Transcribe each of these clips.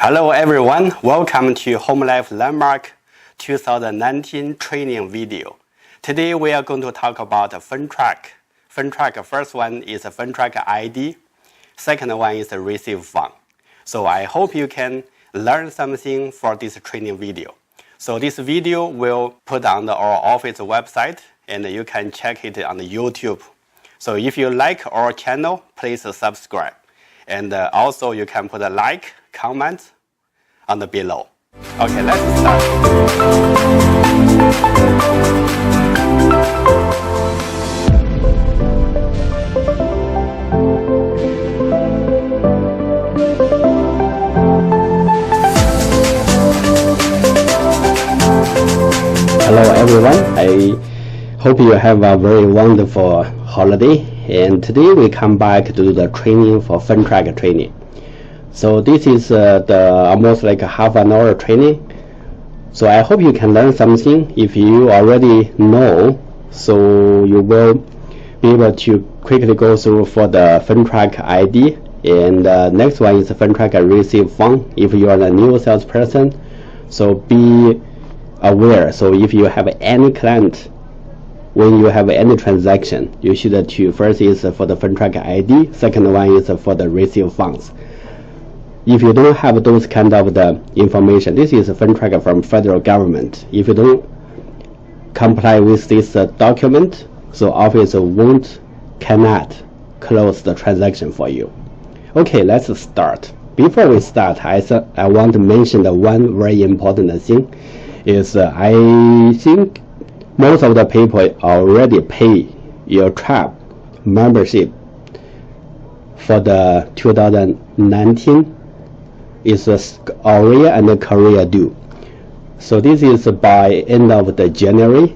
Hello everyone, welcome to Home Life Landmark 2019 training video. Today we are going to talk about Fintrac. Fintrac, first one is a Fintrac ID, second one is a receive fund. So I hope you can learn something for this training video. So this video will put on our office website and you can check it on YouTube. So if you like our channel, please subscribe. And also you can put a like, comment on the below. Okay, let's start. Hello everyone, I hope you have a very wonderful holiday, and today we come back to do the training for Fintrac training. So this is the almost like a half an hour training. So I hope you can learn something. If you already know, so you will be able to quickly go through for the Fintrac ID, and next one is the Fintrac receive fund. If you are a new salesperson, so be aware. So if you have any client, when you have any transaction, you should to first is for the Fintrac ID, second one is for the receive funds. If you don't have those kind of the information, this is a Fintrac from federal government. If you don't comply with this document, so office cannot close the transaction for you. Okay, let's start. Before we start, I want to mention the one very important thing is I think most of the people already pay your TRAP membership for the 2019 is Korea and Korea due. So this is by end of the January.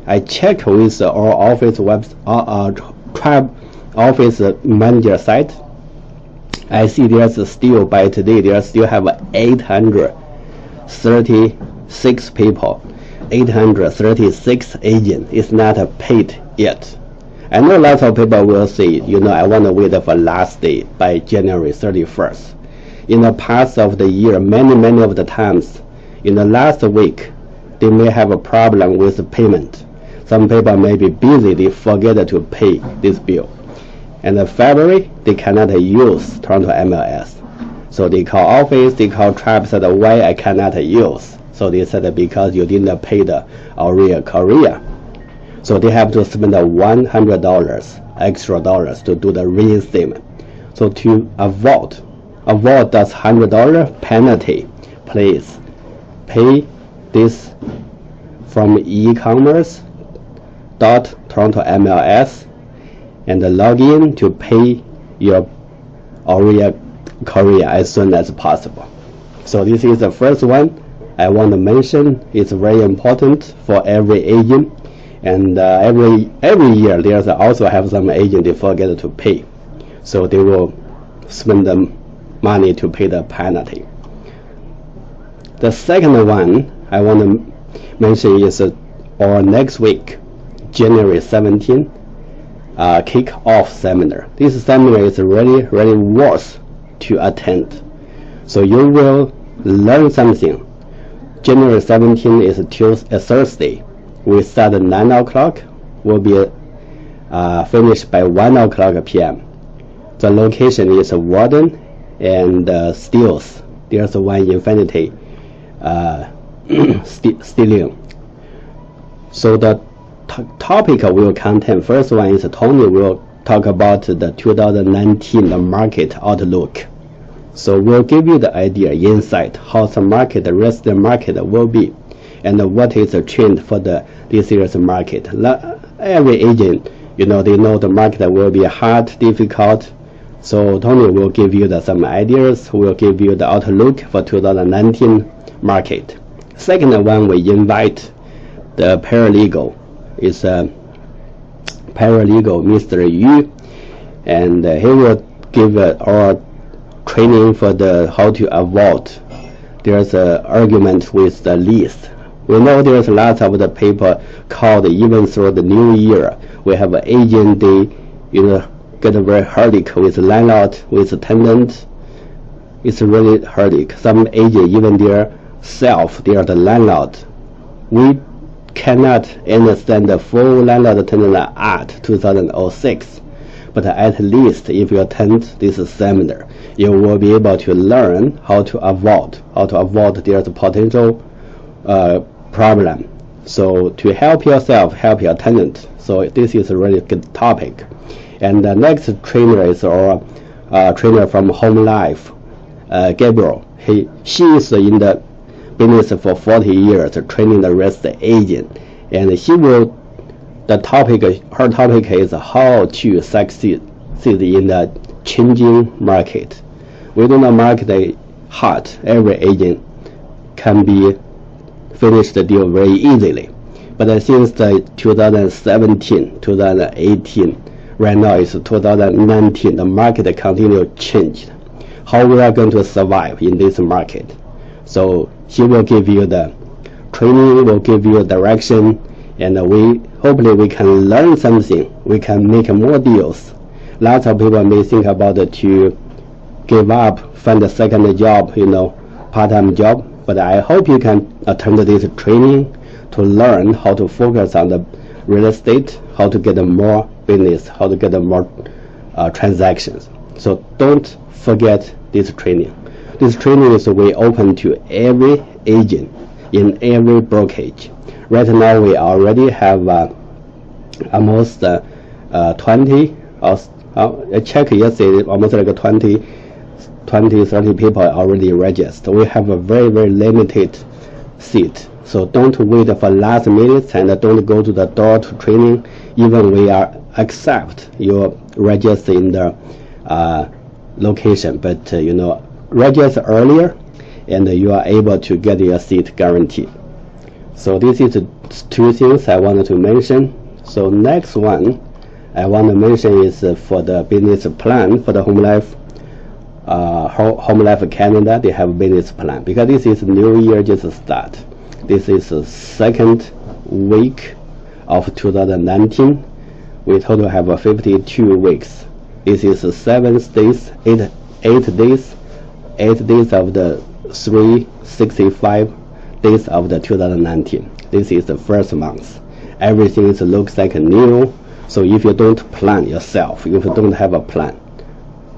I checked with our office TRAP office manager site. I see there's still by today there still have 836 people, 836 agents is not paid yet. I know lots of people will say, I want to wait for last day by January 31st. In the past of the year, many of the times, in the last week, they may have a problem with the payment. Some people may be busy, they forget to pay this bill. And in February, they cannot use Toronto MLS. So they call office, they call TRAP, said, why I cannot use? So they said, because you didn't pay the Korea. So they have to spend $100 extra dollars to do the reinstatement. So to avoid that $100 penalty, please pay this from e-commerce.Toronto MLS and log in to pay your Korea as soon as possible. So this is the first one I want to mention. It's very important for every agent, and every year there's also have some agent they forget to pay, so they will spend the money to pay the penalty. The second one I want to mention is our next week, January 17, kick-off seminar. This seminar is really worth to attend. So you will learn something. January 17 is a Thursday. We start at 9 o'clock. Will be finished by 1 o'clock p.m. The location is Warden and Steels. There's one Infinity Stealing. So the topic will contain, first one is Tony will talk about the 2019 market outlook. So we'll give you the idea, insight, how the market, the rest of the market will be, and what is the trend for this year's market. Every agent, they know the market will be hard, difficult. So Tony will give you some ideas, will give you the outlook for 2019 market. Second one, we invite the paralegal. It's paralegal Mr. Yu, and he will give our training for how to avoid there's an argument with the lease. We know there's lots of the people called even through the new year. We have an agent, they get very hectic with landlord, with tenant, it's really headache. Some agent, even their self, they are the landlord. We cannot understand the full landlord tenant act 2006, but at least if you attend this seminar, you will be able to learn how to avoid there's a potential problem. So to help yourself, help your tenant. So this is a really good topic. And the next trainer is our trainer from Home Life, Gabriel. She is in the business for 40 years, training the real estate agent, and her topic is how to succeed in the changing market. Within the market hard, every agent can be finish the deal very easily. But since the 2017, 2018, right now it's 2019, the market continue change. How we are going to survive in this market? So she will give you the training, will give you direction, and hopefully we can learn something. We can make more deals. Lots of people may think about to give up, find a second job, part-time job. But I hope you can attend this training to learn how to focus on the real estate, how to get more business, how to get more transactions. So don't forget this training. This training is way open to every agent in every brokerage. Right now we already have almost 20. I checked yesterday, almost like 20, 30 people already registered. We have a very, very limited seat. So don't wait for last minute and don't go to the door to training. Even we are accept you register in the location, but register earlier and you are able to get your seat guaranteed. So this is two things I wanted to mention. So next one I want to mention is for the business plan for the Home Life. Home Life Canada, they have a business plan because this is new year just start. This is the second week of 2019. We total have 52 weeks. This is 7 days, 8 days of the 365 days of the 2019. This is the first month. Everything looks like new. So if you don't plan yourself, if you don't have a plan,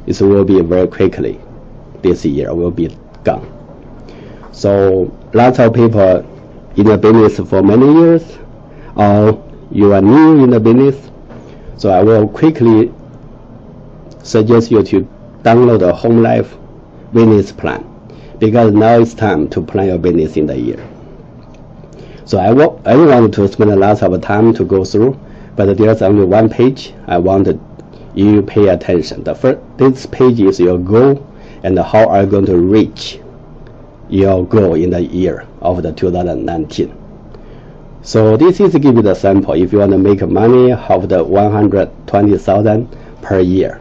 it will be very quickly. This year will be gone. So lots of people in the business for many years, or you are new in the business. So I will quickly suggest you to download the Home Life business plan, because now it's time to plan your business in the year. So I don't want to spend a lot of time to go through, but there's only one page I wanted you pay attention. This page is your goal and how are you going to reach your goal in the year of the 2019. So this is give you the sample. If you want to make money of the 120,000 per year,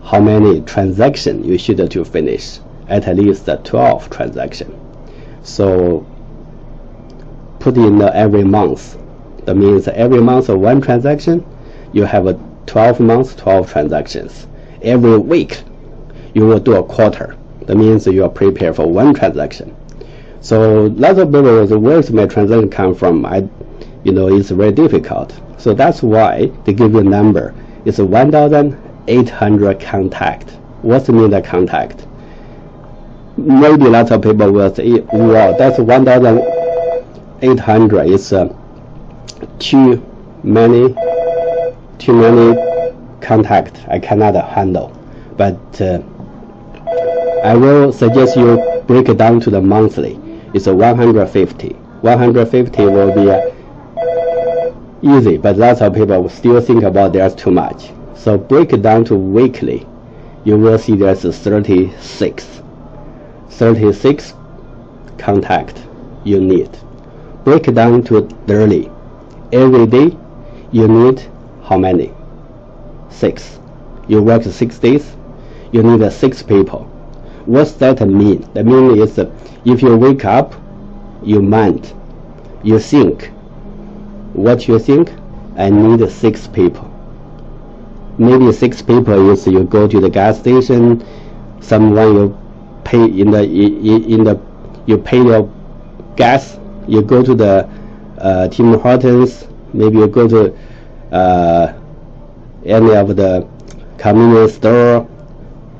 how many transactions you should to finish? At least 12 transactions. So put in every month. That means every month of one transaction, you have a 12 months, 12 transactions. Every week, you will do a quarter. That means you are prepared for one transaction. So lots of people, where's my transaction come from? It's very difficult. So that's why they give you a number. It's 1,800 contact. What's the mean of contact? Maybe lots of people will say, wow, that's 1,800. It's too many contact I cannot handle. But I will suggest you break it down to the monthly. It's 150. 150 will be easy, but lots of people will still think about there's too much. So break it down to weekly. You will see there's 36 contact you need. Break it down to daily. Every day you need how many? 6. You work 6 days, you need 6 people. What's that mean? That means is if you wake up, you mind, you think. What you think? I need 6 people. Maybe 6 people is you go to the gas station, someone you pay you pay your gas, you go to the Tim Hortons, maybe you go to any of the convenience store,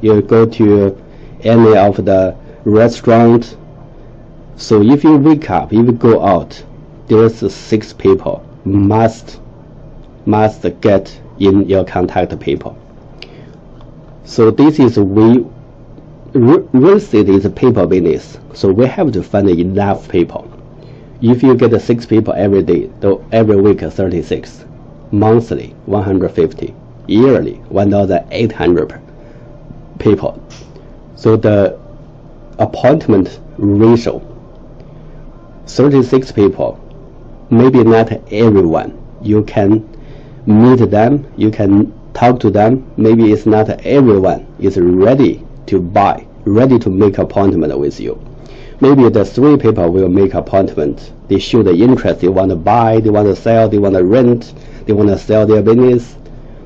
you go to any of the restaurant. So if you wake up, if you go out, there's 6 people must get in your contact people. So this is real estate is a people business, so we have to find enough people. If you get 6 people every day, though every week 36, monthly 150, yearly 1,800 people. So the appointment ratio, 36 people, maybe not everyone. You can meet them, you can talk to them. Maybe it's not everyone is ready to buy, ready to make appointment with you. Maybe the 3 people will make appointment. They show the interest. They want to buy, they want to sell, they want to rent, they want to sell their business.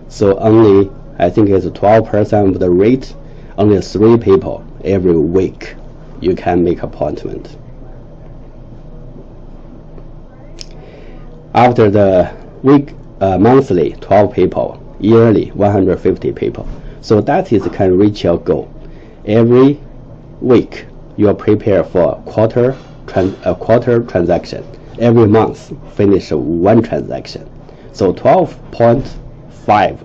So only, I think it's 12% of the rate, only 3 people every week you can make appointment. After the week, monthly 12 people, yearly 150 people. So that is can reach your goal. Every week you are prepared for a quarter transaction. Every month finish 1 transaction. So 12.5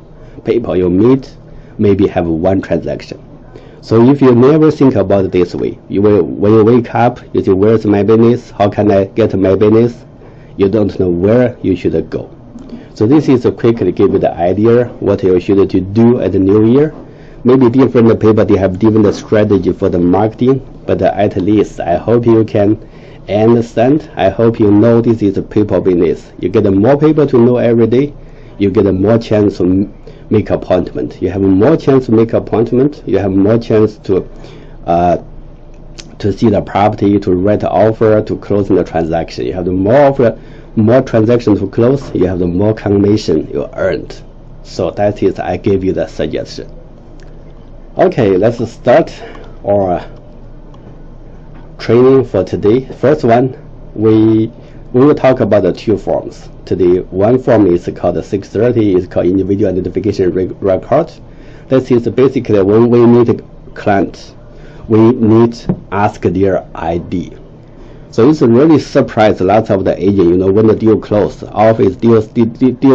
people you meet maybe have 1 transaction. So if you never think about it this way, you will, when you wake up, you say, where's my business? How can I get my business? You don't know where you should go. So this is to quickly give you the idea what you should to do at the new year. Maybe different people, they have different strategy for the marketing, but at least I hope you can understand. I hope you know this is a people business. You get more people to know every day, you get more chance to make appointment. You have more chance to make appointment. You have more chance to see the property, to write the offer, to close the transaction. You have the more transactions to close, you have the more commission you earned. So that is, I give you the suggestion. Okay, let's start our training for today. First one, we will talk about the 2 forms today. One form is called 630, is called individual identification record. That is basically when we meet a client, we need to ask their ID. So it's really surprised lots of the agent, when the deal closed, office deal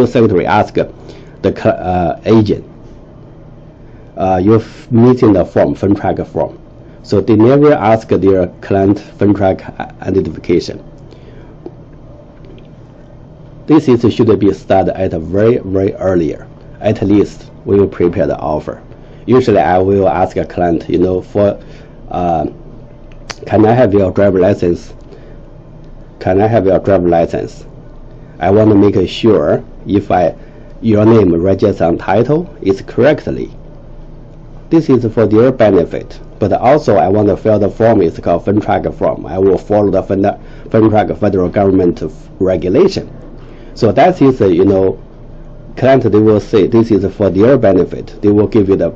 secretary ask the agent, you're meeting the form, Fintrac form. So they never ask their client Fintrac identification. This should be started at a very earlier. At least we will prepare the offer. Usually I will ask a client, for can I have your driver license? Can I have your driver license? I want to make sure if your name registered on title is correctly. This is for their benefit, but also I want to fill the form. It's called Fintrac form. I will follow the Fintrac federal government regulation. So that is, client, they will say this is for their benefit. They will give you the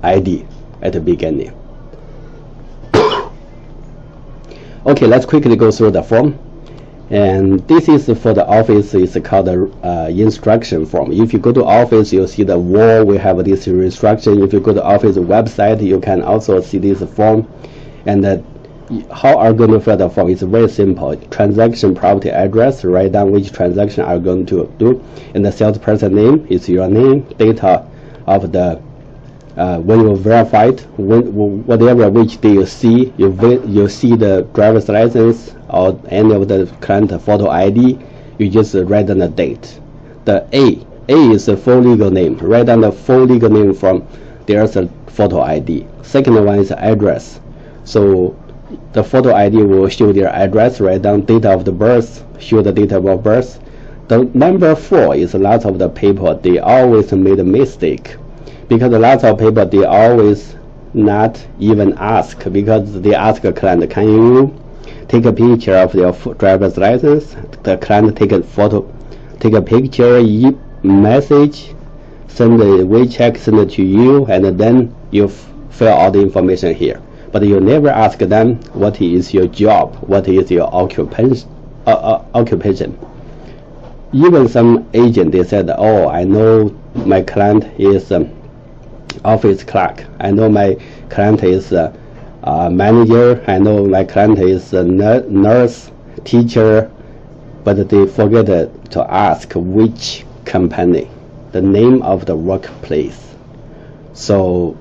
ID at the beginning. Okay, let's quickly go through the form. And this is for the office, it's called the instruction form. If you go to office, you'll see the wall, we have this instruction. If you go to office website, you can also see this form. And how are you going to fill the form? It's very simple. Transaction property address, write down which transaction are you going to do. And the salesperson name is your name, data of the when you verify it, whatever which day you see, you see the driver's license or any of the client photo ID, you just write down the date. The A is the full legal name. Write down the full legal name from there's a photo ID. Second one is address. So the photo ID will show their address. Write down date of the birth, show the date of birth. The number 4 is a lot of the people, they always made a mistake. Because a lot of people, they always not even ask, because they ask a client, can you take a picture of your driver's license? The client take a photo, take a picture, message, send a WeChat, send it to you, and then you fill all the information here. But you never ask them what is your job, what is your occupation. Even some agent, they said, oh, I know my client is office clerk. I know my client is manager. I know my client is a nurse, teacher. But they forget to ask which company, the name of the workplace. So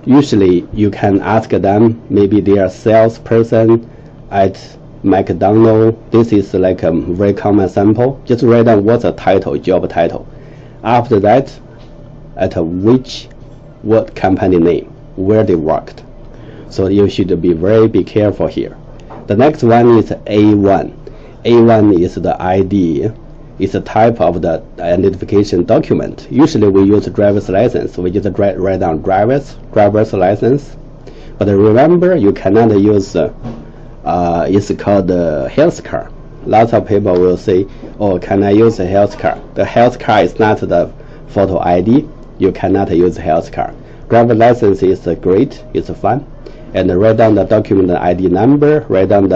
usually you can ask them, maybe they are salesperson at McDonald's. This is like a very common sample. Just write down what's the title, job title. After that, at what company name, where they worked. So you should be careful here. The next one is A1. A1 is the ID. It's a type of the identification document. Usually we use driver's license. We just write down driver's license. But remember, you cannot use it's called health card. Lots of people will say, oh, can I use a health card? The health card is not the photo ID. You cannot use health card. Driver's license is great, it's fun. And write down the document ID number, write down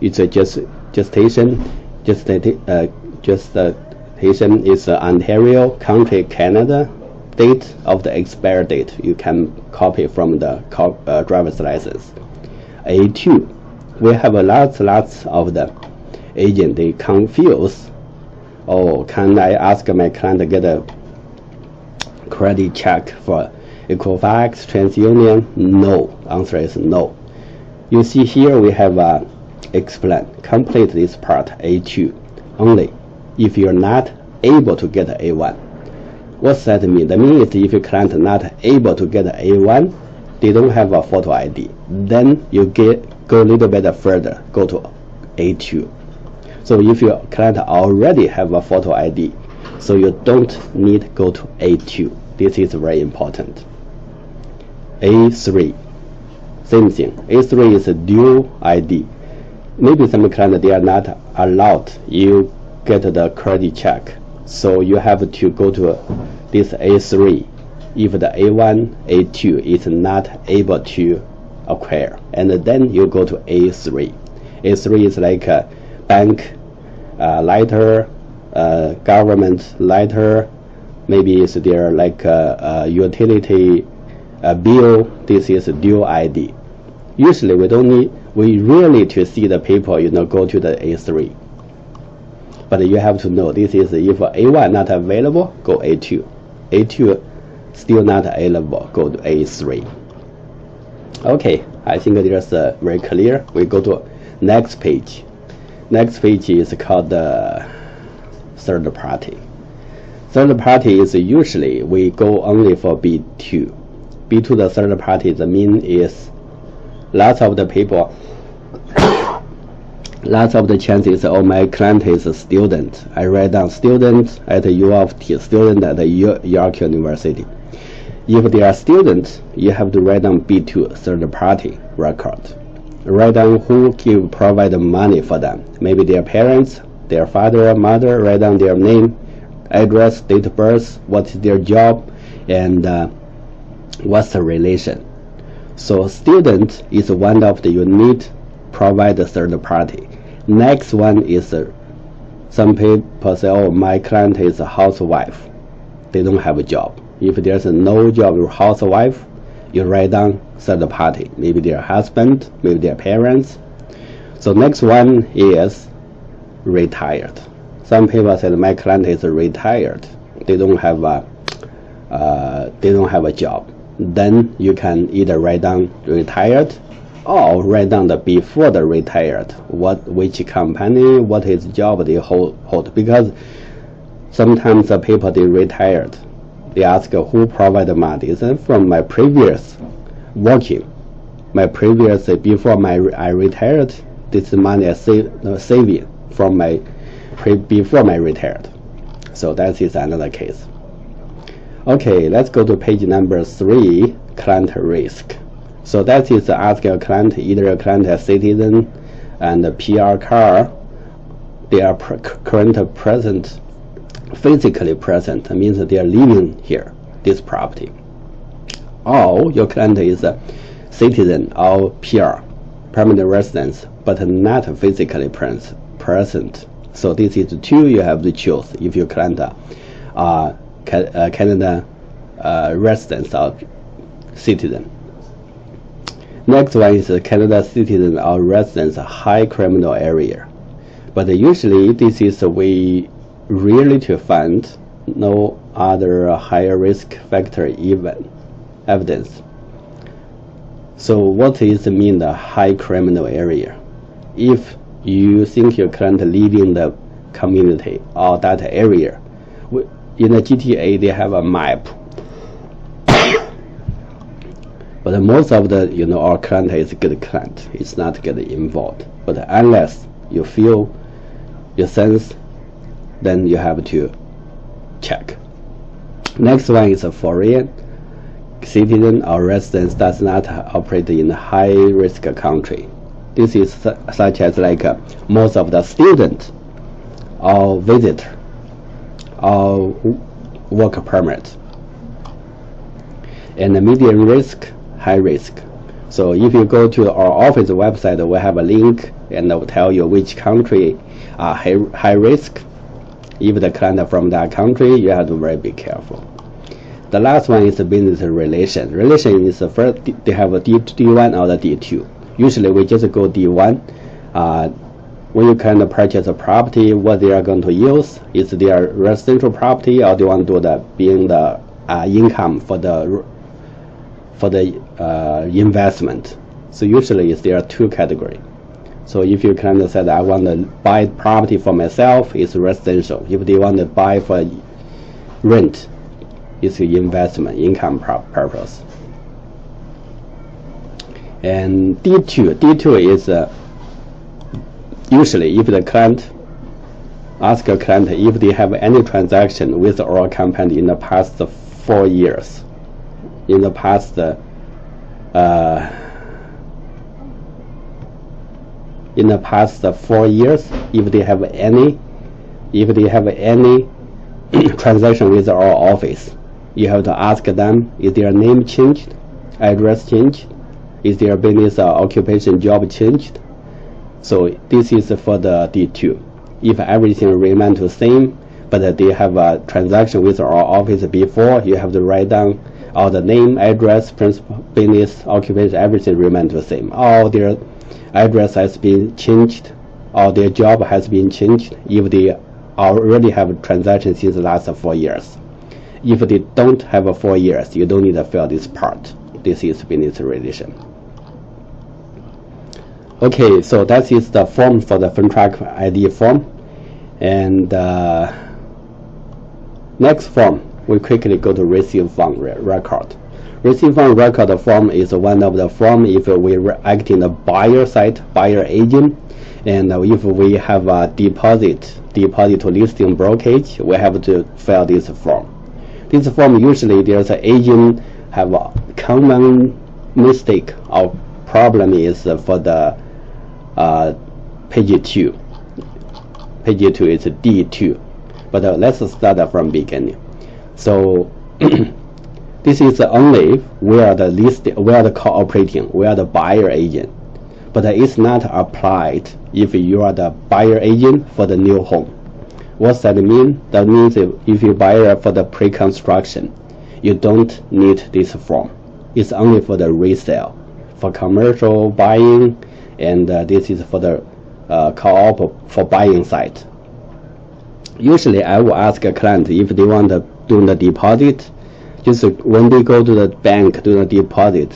it's a gestation is Ontario, country, Canada, date of the expire date. You can copy from the driver's license. A2. We have lots of the agent, they confuse. Oh, can I ask my client to get a credit check for Equifax, TransUnion? No. Answer is no. You see here we have explain. Complete this part A2 only if you're not able to get A1. What's that mean? That means if your client not able to get A1, they don't have a photo ID. Then you go a little bit further, go to A2. So if your client already have a photo ID, so you don't need to go to A2. This is very important. A3, same thing. A3 is a dual ID. Maybe some clients, they are not allowed you get the credit check. So you have to go to this A3 if the A1, A2 is not able to acquire. And then you go to A3. A3 is like a bank letter, government letter, maybe it's there like a utility bill. This is a dual ID. Usually we really to see the people, go to the A3. But you have to know this is if A1 not available, go A2. A2 still not available, go to A3. Okay, I think that's very clear. We go to next page. Next page is called the third party. Third party is usually we go only for B2. B2, the third party, the mean is lots of the people, lots of the chances, oh, my client is a student. I write down student at U of T, student at the York University. If they are students, you have to write down B2, third party record. Write down who provide money for them. Maybe their parents, their father or mother. Write down their name, address, date of birth, what's their job, and what's the relation. So student is one of the you need provide the third party. Next one is some people say, oh, my client is a housewife. They don't have a job. If there's no job, your housewife, you write down third party. Maybe their husband, maybe their parents. So next one is retired. Some people said my client is retired. They don't have a job. Then you can either write down retired or write down the before the retired. Which company, what is job they hold. Because sometimes the people they retired, they ask who provided money. It's from my previous working. My previous before I retired, this money I saving from my before my retired. So that is another case. Okay, let's go to page number 3, client risk. So that is asking a client, either a client a citizen and a PR card, they are present, physically present, means that they are living here, this property. or your client is a citizen or PR, permanent residence, but not physically present. So this is two you have to choose if your client are Canada residents or citizen. Next one is Canada citizen or residence high criminal area. But usually this is we rarely to find no other higher risk factor even evidence. So what is mean the high criminal area? If you think your client live in the community or that area, in the GTA they have a map. But most of the our client is good client, it's not get involved. But unless you feel your sense, then you have to check. Next one is a foreign citizen or residence does not operate in a high risk country. This is such as like most of the student or visitor or work permit. And the medium risk, high risk. So if you go to our office website, we have a link and it will tell you which country are high risk. If the client from that country, you have to be careful. The last one is the business relation. Relation is the first, they have a D1 or the D2. Usually we just go D1. When you kind of purchase a property, what they are going to use is their residential property, or they want to do the being the income for the investment. So usually there are two categories. So if you kind of said I want to buy property for myself, it's residential. If they want to buy for rent, it's investment income purpose. And D2 is usually if the client ask a client if they have any transaction with our company in the past 4 years. In the past in the past 4 years, if they have any transaction with our office, you have to ask them, is their name changed, address changed, is their business occupation job changed? So this is for the D2. If everything remains the same, but they have a transaction with our office before, you have to write down all the name, address, principal, business, occupation, everything remains the same. All their address has been changed, or their job has been changed if they already have a transaction since the last 4 years. If they don't have 4 years, you don't need to fill this part. This is business relation. Okay, so that is the form for the Fintrac ID form. And next form, we quickly go to receive fund record. Receive fund record form is one of the form if we act in the buyer side, buyer agent, and if we have a deposit to listing brokerage, we have to fill this form. This form usually there's an agent have a common mistake or problem is for the page 2. Page 2 is D2, but let's start from beginning. So this is only where the cooperating, where the buyer agent, but it's not applied if you are the buyer agent for the new home. What's that mean? That means if you buy for the pre-construction, you don't need this form. It's only for the resale, for commercial buying, and this is for the co-op for buying side. Usually I will ask a client if they want to do the deposit. Just when they go to the bank do the deposit,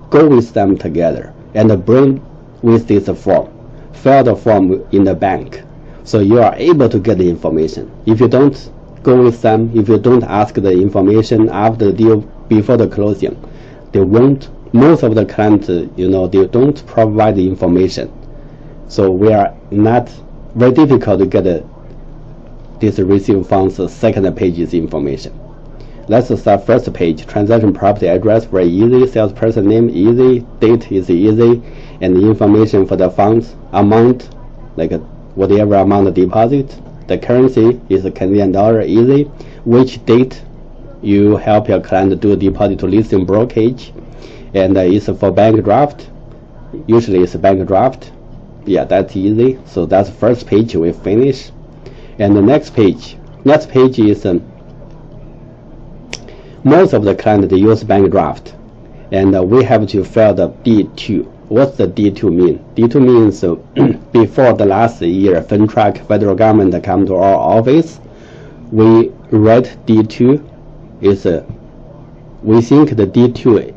go with them together and bring with this form. Fill the form in the bank, so you are able to get the information. If you don't go with them, if you don't ask the information after the deal before the closing, they won't. Most of the clients, they don't provide the information. So we are not very difficult to get this receive funds second page's information. Let's start first page. Transaction property address very easy, salesperson name easy, date is easy, and the information for the funds amount, like whatever amount of deposit. The currency is Canadian dollar easy. Which date you help your client do deposit to listing brokerage, and it's for bank draft. Usually it's a bank draft. Yeah, that's easy. So that's the first page we finish. And the next page is most of the clients they use bank draft, and we have to fill the D2. What's the D2 mean? D2 means before the last year, Fintrac, federal government come to our office, we write D2 is we think the D2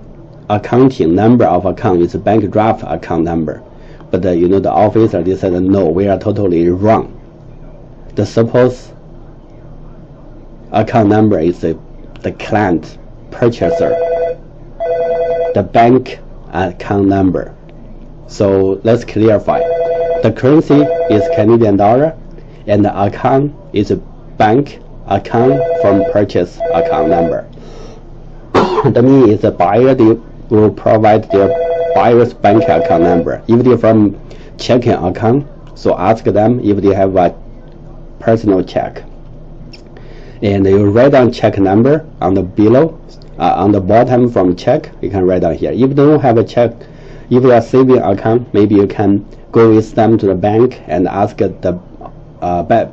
accounting number of account is a bank draft account number, but the officer they said no, we are totally wrong. The suppose account number is the client purchaser, the bank account number. So let's clarify. The currency is Canadian dollar, and the account is a bank account from purchase account number. That means the buyer they will provide their buyer's bank account number. If they're from checking account, so ask them if they have a personal check, and you write down check number on the below, on the bottom from check. You can write down here. If they don't have a check, if you are saving account, maybe you can go with them to the bank and ask the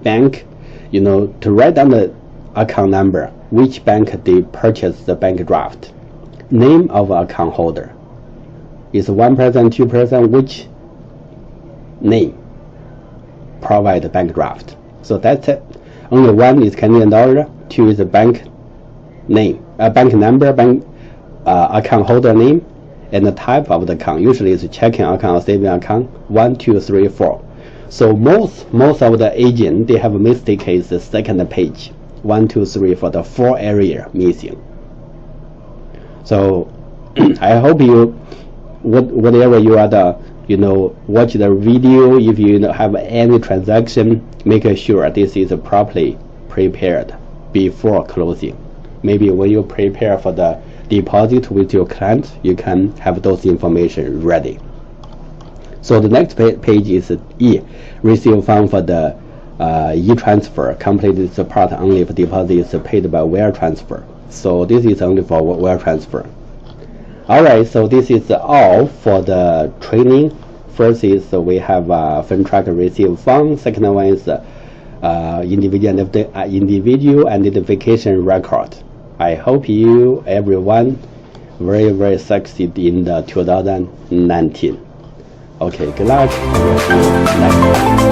bank, to write down the account number, which bank they purchase the bank draft, name of account holder. Is one person, two person, which name provide the bank draft. So that's it. Only one is Canadian dollar, two is the bank name, bank number, bank account holder name, and the type of the account. Usually it's a checking account or saving account. 1, 2, 3, 4. So most of the agent they have a mistake is the second page. 1, 2, 3 for the 4 area missing. So I hope you, whatever you are watch the video. If you have any transaction, make sure this is properly prepared before closing. Maybe when you prepare for the deposit with your client, you can have those information ready. So the next page is E, receive fund for the e-transfer. Complete this part only if deposit is paid by wire transfer. So this is only for wire transfer. Alright, so this is all for the training. First is we have Fintrac receive fund. Second one is individual identification record. I hope you everyone very succeed in the 2019. Okay, good luck. We'll see you next time.